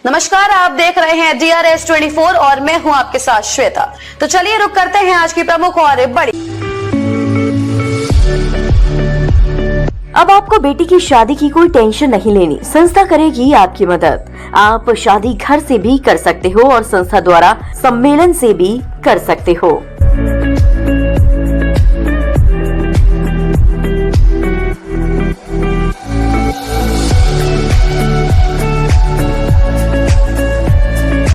नमस्कार, आप देख रहे हैं DRS24 और मैं हूं आपके साथ श्वेता। तो चलिए रुक करते हैं आज की प्रमुख और बड़ी। अब आपको बेटी की शादी की कोई टेंशन नहीं लेनी। संस्था करेगी आपकी मदद। आप शादी घर से भी कर सकते हो और संस्था द्वारा सम्मेलन से भी कर सकते हो।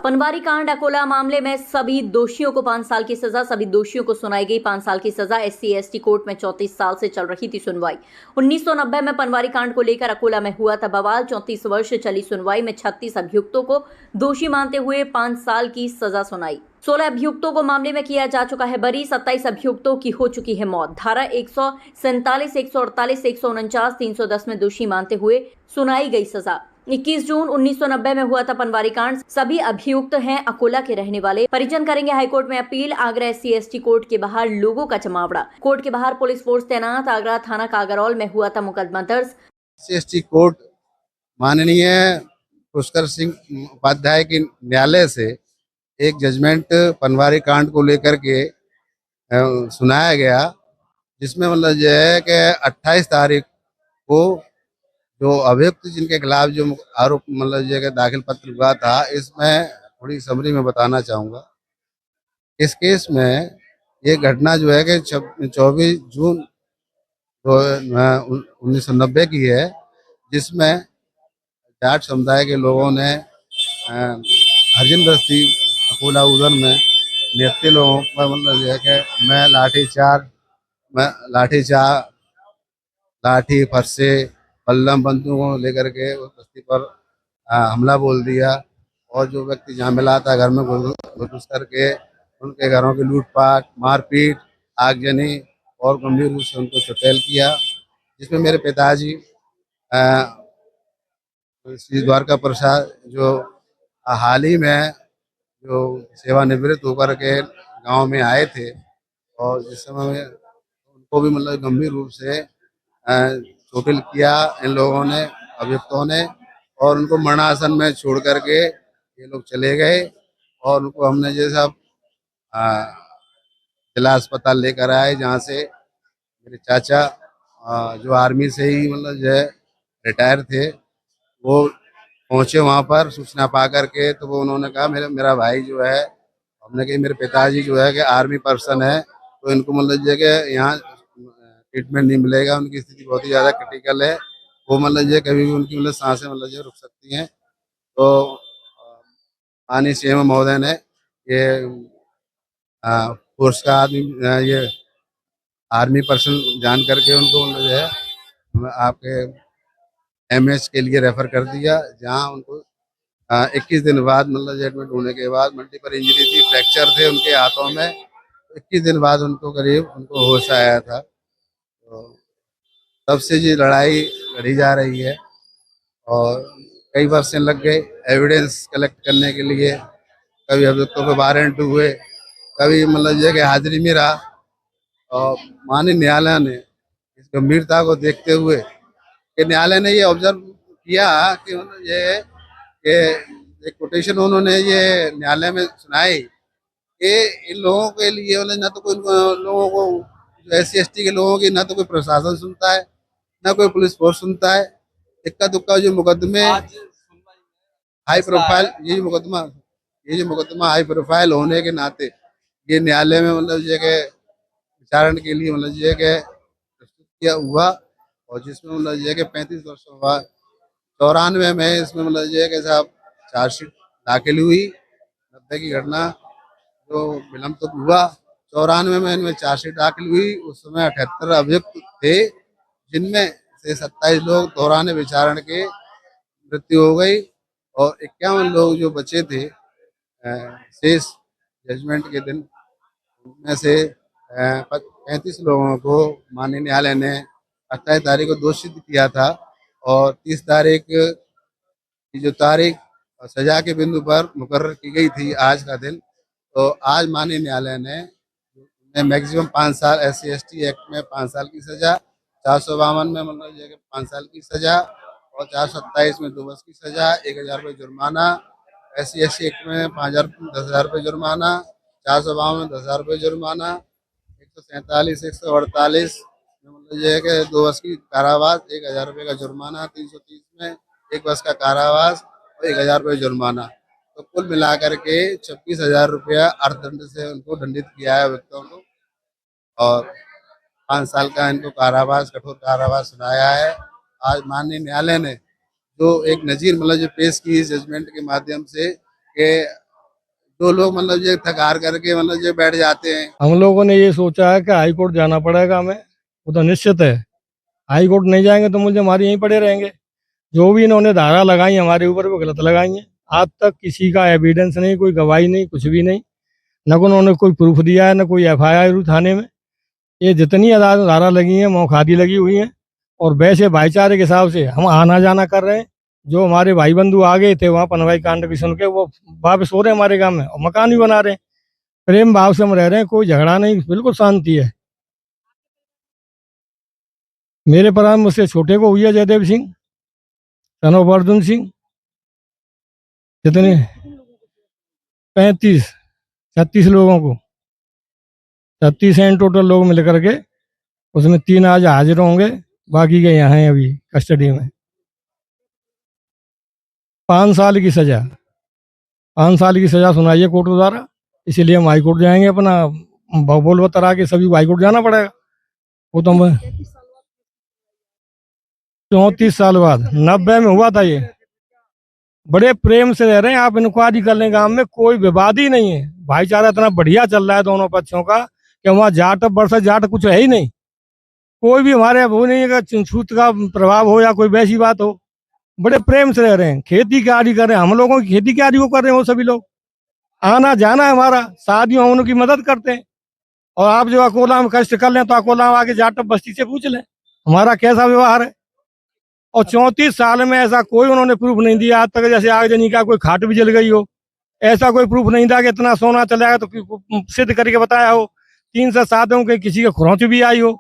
पनवारी कांड अकोला मामले में सभी दोषियों को 5 साल की सजा। सभी दोषियों को सुनाई गई 5 साल की सजा। SC/ST कोर्ट में 34 साल से चल रही थी सुनवाई। 1990 में पनवारी कांड को लेकर अकोला में हुआ था बवाल। 34 वर्ष चली सुनवाई में 36 अभियुक्तों को दोषी मानते हुए 5 साल की सजा सुनाई। 16 अभियुक्तों को मामले में किया जा चुका है बरी। 27 अभियुक्तों की हो चुकी है मौत। धारा 147, 148, 149, 310 में दोषी मानते हुए सुनाई गई सजा। 21 जून 1990 में हुआ था पनवारी कांड। सभी अभियुक्त हैं अकोला के रहने वाले। परिजन करेंगे हाईकोर्ट में अपील। आगरा SC/ST कोर्ट के बाहर लोगों का जमावड़ा। कोर्ट के बाहर पुलिस फोर्स तैनात। आगरा थाना कागरौल में हुआ था मुकदमा दर्ज। SC/ST कोर्ट माननीय पुष्कर सिंह उपाध्याय के न्यायालय से एक जजमेंट पनवारी कांड को लेकर के सुनाया गया, जिसमें मतलब यह है कि 28 तारीख को जो अभियुक्त जिनके खिलाफ जो आरोप मतलब ये दाखिल पत्र हुआ था, इसमें थोड़ी समरी में बताना चाहूँगा। इस केस में ये घटना जो है कि 24 जून 1990 की है, जिसमें जाट समुदाय के लोगों ने हरिजन बस्ती अकोला उधर में निहत्ते लोगों पर मतलब यह है कि मैं लाठी फरसे पल्लम बंदूकों को लेकर के उस बस्ती पर हमला बोल दिया और जो व्यक्ति जहाँ मिला था घर में घुस करके उनके घरों की लूटपाट, मारपीट, आगजनी और गंभीर रूप से उनको चुटैल किया, जिसमें मेरे पिताजी श्री द्वारका प्रसाद जो हाल ही में जो सेवानिवृत्त होकर के गांव में आए थे और जिस समय में उनको भी मतलब गंभीर रूप से चोटिल किया इन लोगों ने, अभियुक्तों ने, और उनको मरणासन में छोड़ करके ये लोग चले गए और उनको हमने जैसा जिला अस्पताल लेकर आए, जहाँ से मेरे चाचा जो आर्मी से ही मतलब जो है रिटायर थे, वो पहुँचे वहाँ पर सूचना पा करके। तो वो उन्होंने कहा मेरा भाई जो है, हमने कहा मेरे पिताजी जो है कि आर्मी पर्सन है, तो इनको मतलब जो है यहाँ ट्रीटमेंट नहीं मिलेगा, उनकी स्थिति बहुत ही ज़्यादा क्रिटिकल है, वो मतलब जो कभी भी उनकी मतलब सांसें मतलब जो रुक सकती हैं। तो माननीय CM महोदय ने ये फोर्स का आदमी ये आर्मी पर्सन जान करके उनको मतलब जो है आपके MH के लिए रेफर कर दिया, जहाँ उनको 21 दिन बाद मतलब एडमिट होने के बाद मल्टीपल इंजरी थी, फ्रैक्चर थे उनके हाथों में। 21 दिन बाद उनको करीब उनको होश आया था। तो तब से ये लड़ाई लड़ी जा रही है और कई वर्ष लग गए एविडेंस कलेक्ट करने के लिए। कभी अभियुक्तों पे वारंट हुए, कभी मतलब ये कि हाजिरी में रहा। और माननीय न्यायालय ने इस गंभीरता को देखते हुए कि न्यायालय ने ये ऑब्जर्व किया कि ये कि एक कोटेशन उन्होंने ये न्यायालय में सुनाई कि इन लोगों के लिए ना तो कोई लोगों को SC/ST के लोगों की ना तो कोई प्रशासन सुनता है, ना कोई पुलिस फोर्स सुनता है। इक्का दुक्का जो मुकदमे हाई प्रोफाइल ये जो मुकदमा हाई प्रोफाइल होने के नाते ये न्यायालय में मतलब ये के विचारण के लिए मतलब ये के प्रस्तुत किया हुआ, और जिसमें मतलब ये के 35 वर्षों बाद 94 में इसमें मतलब ये के साहब चार्जशीट दाखिल हुई। 90 की घटना जो विलम्ब तो हुआ, 94 में इनमें चार्जशीट दाखिल हुई। उस समय 78 अभियुक्त थे, जिनमें से 27 लोग दौरान विचारण के मृत्यु हो गई और 51 लोग जो बचे थे शेष जजमेंट के दिन, उनमें से 35 लोगों को माननीय न्यायालय ने 28 तारीख को दोषी किया था और 30 तारीख की जो तारीख सजा के बिंदु पर मुकर्रर की गई थी आज का दिन। तो आज माननीय न्यायालय ने मैक्सिमम 5 साल SC/ST एक्ट में 5 साल की सजा, 452 में मतलब 5 साल की सजा और 427 में 2 वर्ष की सजा, 1000 रुपये जुर्माना SC एक्ट में 5,000 10,000 रुपये जुर्माना, 452 में 10,000 रुपये जुर्माना, 147 148 में मतलब ये है कि 2 वर्ष की कारावास, 1,000 रुपये का जुर्माना, 330 में 1 वर्ष का कारावास और 1,000 रुपये जुर्माना। तो कुल मिलाकर के 26,000 रुपया अर्थदंड से उनको दंडित किया है अभियुक्तों को, और 5 साल का इनको कारावास, कठोर कारावास सुनाया है। आज माननीय न्यायालय ने जो एक नज़ीर मतलब जो पेश की इस जजमेंट के माध्यम से कि जो लोग मतलब ये थक हार करके मतलब ये बैठ जाते हैं। हम लोगों ने ये सोचा है कि हाई कोर्ट जाना पड़ेगा हमें, वो तो निश्चित है। हाई कोर्ट नहीं जाएंगे तो मुझे हमारे यहीं पड़े रहेंगे। जो भी इन्होंने धारा लगाई हमारे ऊपर वो गलत लगाई है। आज तक किसी का एविडेंस नहीं, कोई गवाही नहीं, कुछ भी नहीं, न को उन्होंने कोई प्रूफ दिया है, न कोई FIR थाने में। ये जितनी धारा लगी हैं मौखादी लगी हुई हैं, और वैसे भाईचारे के हिसाब से हम आना जाना कर रहे हैं। जो हमारे भाई बंधु आ गए थे वहाँ पनवाई कांड की सुन के, वो वापस हो रहे हैं हमारे गांव में और मकान भी बना रहे हैं। प्रेम भाव से हम रह रहे हैं, कोई झगड़ा नहीं, बिल्कुल शांति है। मेरे परिवार में मुझसे छोटे को हुई है जयदेव सिंह, सन ऑफ अर्जुन सिंह। कितने 36 लोगों को, 36 हैं टोटल लोग मिल करके। उसमें 3 आज हाजिर होंगे, बाकी के यहाँ हैं अभी कस्टडी में। 5 साल की सजा, 5 साल की सजा सुनाई है कोर्ट द्वारा। इसीलिए हम हाई कोर्ट जाएंगे। अपना बोल बतरा के सभी हाई कोर्ट जाना पड़ेगा। वो तो हम 34 साल बाद 90 में हुआ था। ये बड़े प्रेम से रह रहे हैं। आप इंक्वायरी कर लें, गांव में कोई विवाद ही नहीं है। भाईचारा इतना बढ़िया चल रहा है दोनों पक्षों का कि वहाँ जाट वर्ष जाट कुछ है ही नहीं। कोई भी हमारे वो नहीं है कि छूत का प्रभाव हो या कोई वैसी बात हो। बड़े प्रेम से रह रहे हैं। खेती क्यारी कर रहे हैं, हम लोगों की खेती क्यारी को कर रहे हैं वो सभी लोग। आना जाना है हमारा, शादियों में उनकी मदद करते हैं। और आप जो अकोला में कष्ट कर लें तो अकोला में आके जाट बस्ती से पूछ लें हमारा कैसा व्यवहार है। और 34 साल में ऐसा कोई उन्होंने प्रूफ नहीं दिया आज तक। जैसे आगजनी का कोई खाट भी जल गई हो, ऐसा कोई प्रूफ नहीं था कि इतना सोना चला गया तो सिद्ध करके बताया हो। 3 से 7 के किसी के खुरौच भी आई हो,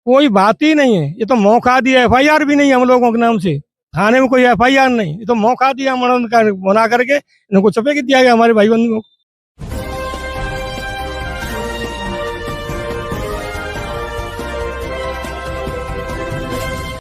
कोई बात ही नहीं है। ये तो मौका दिया, FIR भी नहीं हम लोगों के नाम से, थाने में कोई FIR नहीं। ये तो मौका दिया बना करके इनको चपेट दिया गया हमारे भाई बंधुओं को।